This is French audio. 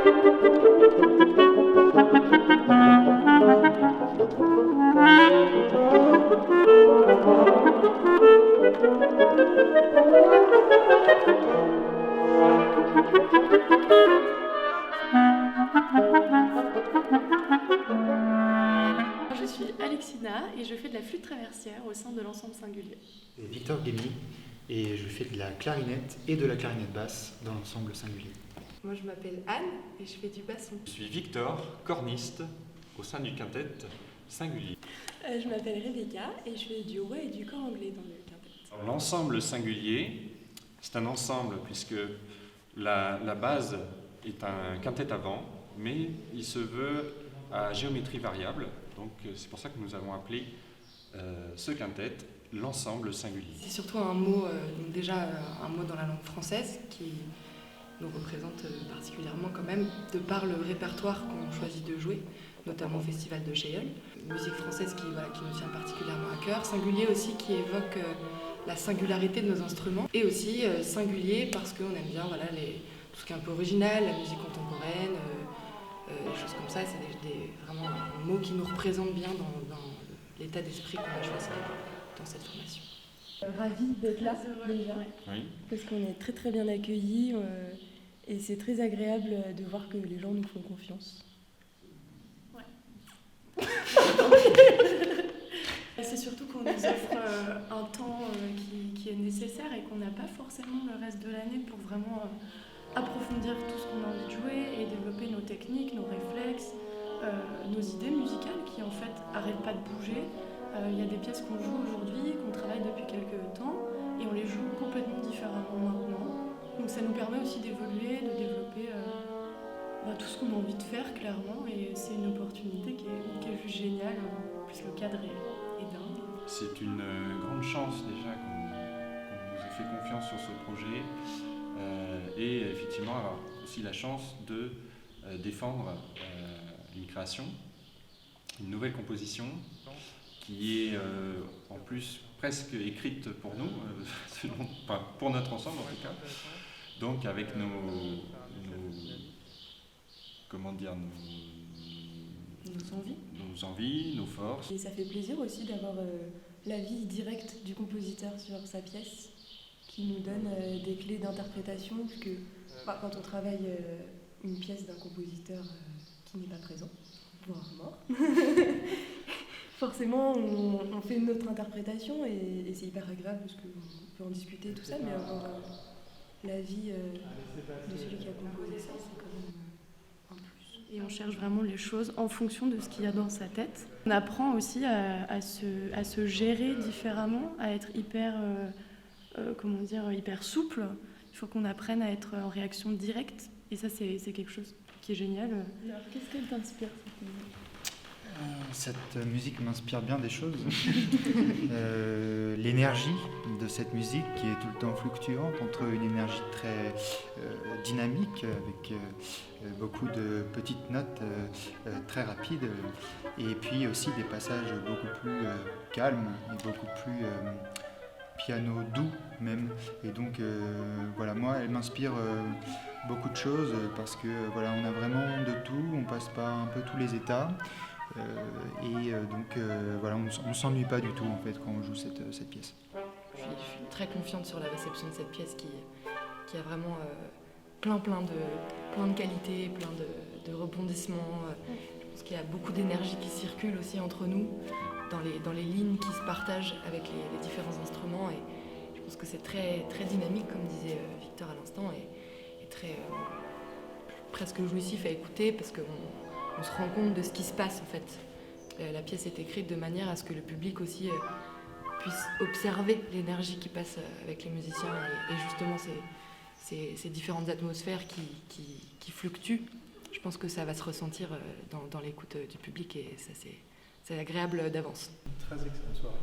Je suis Alexina et je fais de la flûte traversière au sein de l'ensemble singulier. Et Victor Guémy et je fais de la clarinette et de la clarinette basse dans l'ensemble singulier. Moi je m'appelle Anne et je fais du basson. Je suis Victor, corniste au sein du quintet singulier. Je m'appelle Rebecca et je fais du hautbois et du cor anglais dans le quintet. L'ensemble singulier, c'est un ensemble puisque la base est un quintet avant, mais il se veut à géométrie variable. Donc c'est pour ça que nous avons appelé ce quintet l'ensemble singulier. C'est surtout un mot, donc déjà un mot dans la langue française qui nous représente particulièrement quand même, de par le répertoire qu'on choisit de jouer, notamment au Festival de Chailleul. Musique française qui nous tient particulièrement à cœur. Singulier aussi qui évoque la singularité de nos instruments. Et aussi singulier parce qu'on aime bien tout ce qui est un peu original, la musique contemporaine, des choses comme ça. C'est vraiment un mot qui nous représente bien dans l'état d'esprit qu'on a choisi dans cette formation. Ravie d'être là déjà, Oui. parce qu'on est très très bien accueillis et c'est très agréable de voir que les gens nous font confiance. Ouais. C'est surtout qu'on nous offre un temps qui est nécessaire et qu'on n'a pas forcément le reste de l'année pour vraiment approfondir tout ce qu'on a envie de jouer et développer nos techniques, nos réflexes, nos idées musicales qui en fait n'arrêtent pas de bouger. Il y a des pièces qu'on joue aujourd'hui, qu'on travaille depuis quelques temps et on les joue complètement différemment maintenant. Donc ça nous permet aussi d'évoluer, de développer tout ce qu'on a envie de faire clairement et c'est une opportunité qui est juste géniale puisque le cadre est dingue. C'est une grande chance déjà qu'on nous ait fait confiance sur ce projet et effectivement avoir aussi la chance de défendre une création, une nouvelle composition qui est en plus presque écrite pour nous, pour notre ensemble en tout cas. Donc avec nos envies, nos forces. Et ça fait plaisir aussi d'avoir l'avis direct du compositeur sur sa pièce qui nous donne des clés d'interprétation parce que quand on travaille une pièce d'un compositeur qui n'est pas présent, voire mort, forcément on fait notre interprétation et c'est hyper agréable parce qu'on peut en discuter et tout ça, mais avoir l'avis de celui qui a composé ça, c'est quand même un plus. Et on cherche vraiment les choses en fonction de ce qu'il y a dans sa tête. On apprend aussi à se gérer différemment, à être hyper souple. Il faut qu'on apprenne à être en réaction directe. Et ça, c'est quelque chose qui est génial. Alors, qu'est-ce qu'elle t'inspire Cette musique m'inspire bien des choses. L'énergie de cette musique qui est tout le temps fluctuante entre une énergie très dynamique avec beaucoup de petites notes très rapides et puis aussi des passages beaucoup plus calmes et beaucoup plus piano doux même. Et donc moi elle m'inspire beaucoup de choses parce que on a vraiment de tout, on passe par un peu tous les états. On ne s'ennuie pas du tout en fait quand on joue cette pièce. Je suis très confiante sur la réception de cette pièce qui a vraiment plein de qualités, plein de rebondissements. Je pense qu'il y a beaucoup d'énergie qui circule aussi entre nous dans les lignes qui se partagent avec les différents instruments et je pense que c'est très, très dynamique comme disait Victor à l'instant et très presque jouissif à écouter parce qu'on se rend compte de ce qui se passe en fait. La pièce est écrite de manière à ce que le public aussi puisse observer l'énergie qui passe avec les musiciens et justement ces différentes atmosphères qui fluctuent. Je pense que ça va se ressentir dans l'écoute du public et ça c'est agréable d'avance. Très excellente soirée.